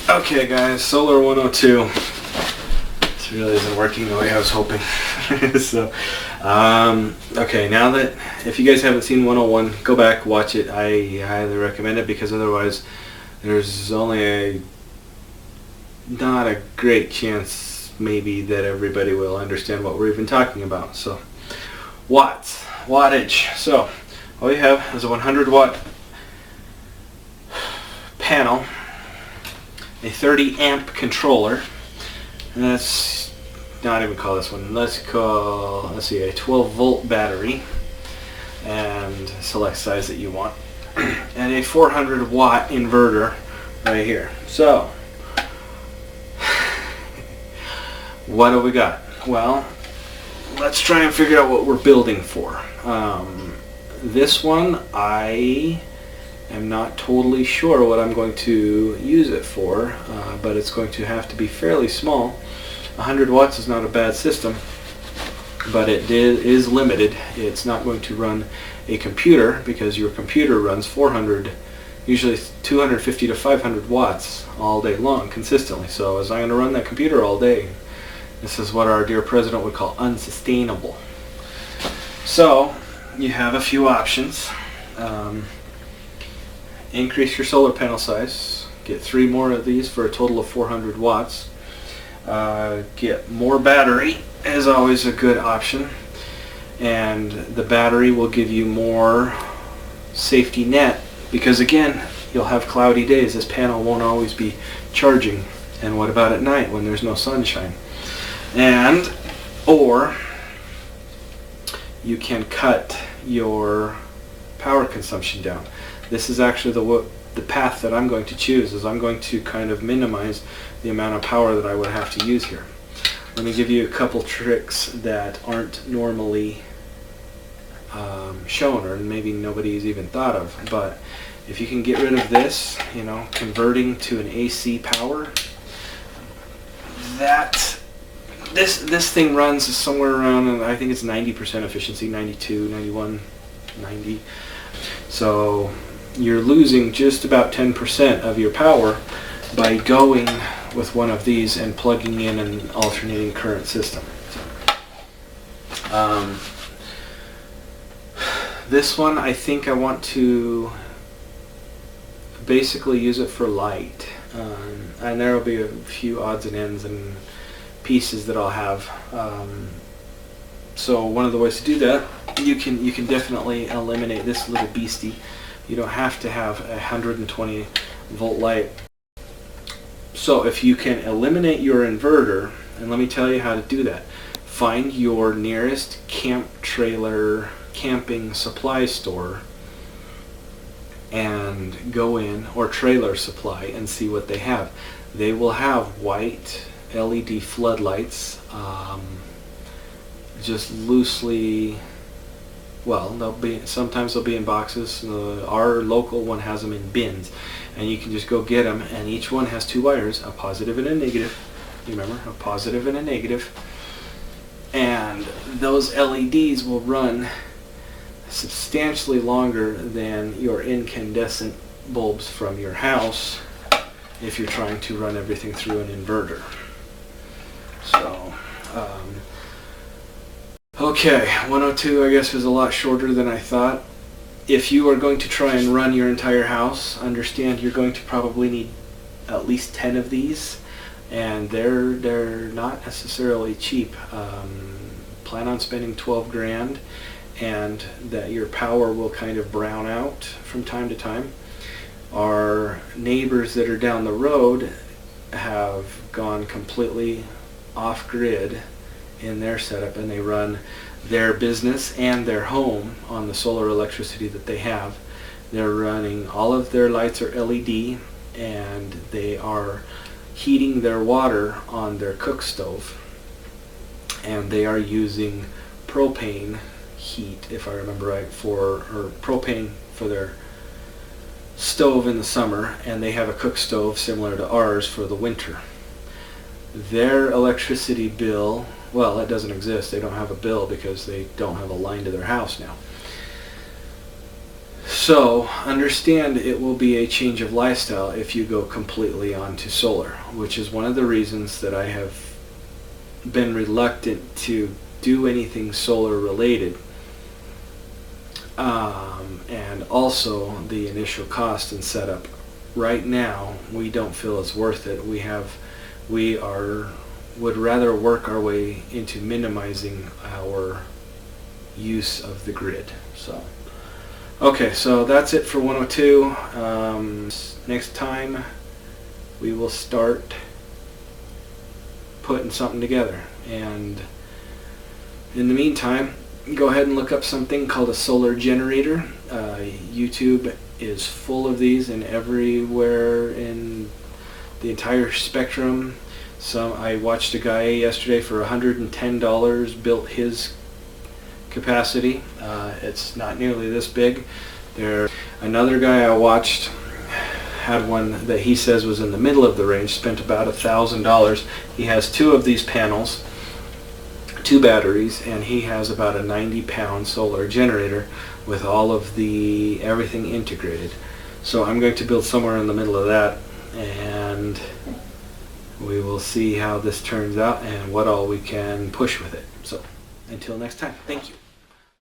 Okay guys, Solar 102. This really isn't working the way I was hoping. So, okay, now that, if you guys haven't seen 101, go back, watch it. I highly recommend it, because otherwise there's only not a great chance maybe that everybody will understand what we're even talking about. So, wattage. So, all you have is a 100 watt panel, a 30 amp controller, and let's not even call this one, let's see, a 12 volt battery, and select size that you want, and a 400 watt inverter right here. So what do we got? Well, let's try and figure out what we're building for. This one, I am not totally sure what I'm going to use it for, but it's going to have to be fairly small. 100 watts is not a bad system, but it is limited. It's not going to run a computer, because your computer runs 400, usually 250 to 500 watts all day long consistently. So as I'm going to run that computer all day, this is what our dear president would call unsustainable. So you have a few options. Increase your solar panel size, get 3 more of these for a total of 400 watts. Get more battery is always a good option, and the battery will give you more safety net, because again, you'll have cloudy days. This panel won't always be charging, and what about at night when there's no sunshine? And or you can cut your power consumption down. This is actually the path that I'm going to choose, is I'm going to kind of minimize the amount of power that I would have to use here. Let me give you a couple tricks that aren't normally shown, or maybe nobody's even thought of. But if you can get rid of this, you know, converting to an AC power, this thing runs somewhere around, I think it's 90% efficiency, 92, 91, 90. So you're losing just about 10% of your power by going with one of these and plugging in an alternating current system. This one, I think I want to basically use it for light, and there will be a few odds and ends and pieces that I'll have. So one of the ways to do that, you can definitely eliminate this little beastie. You don't have to have a 120 volt light. So if you can eliminate your inverter, and let me tell you how to do that. Find your nearest camp trailer camping supply store and go in, or trailer supply, and see what they have. They will have white LED floodlights, just loosely. Well, sometimes they'll be in boxes. Our local one has them in bins, and you can just go get them, and each one has 2 wires, a positive and a negative. You remember, a positive and a negative. And those LEDs will run substantially longer than your incandescent bulbs from your house if you're trying to run everything through an inverter. So, okay, 102 I guess was a lot shorter than I thought. If you are going to try and run your entire house, understand you're going to probably need at least 10 of these, and they're not necessarily cheap. Plan on spending 12 grand, and that your power will kind of brown out from time to time. Our neighbors that are down the road have gone completely off-grid in their setup, and they run their business and their home on the solar electricity that they have. They're running, all of their lights are LED, and they are heating their water on their cook stove, and they are using propane heat, if I remember right, or propane for their stove in the summer, and they have a cook stove similar to ours for the winter. Their electricity bill, well, it doesn't exist. They don't have a bill because they don't have a line to their house now. So understand it will be a change of lifestyle if you go completely onto solar, which is one of the reasons that I have been reluctant to do anything solar related. And also the initial cost and setup. Right now, we don't feel it's worth it. Would rather work our way into minimizing our use of the grid. So, okay, so that's it for 102. Next time, we will start putting something together. And in the meantime, go ahead and look up something called a solar generator. YouTube is full of these, and everywhere in the entire spectrum. I watched a guy yesterday for $110 built his capacity. It's not nearly this big. Another guy I watched had one that he says was in the middle of the range, spent about $1,000. He has 2 of these panels, 2 batteries, and he has about a 90-pound solar generator with all of everything integrated. So I'm going to build somewhere in the middle of that, and we will see how this turns out and what all we can push with it. So until next time, thank you.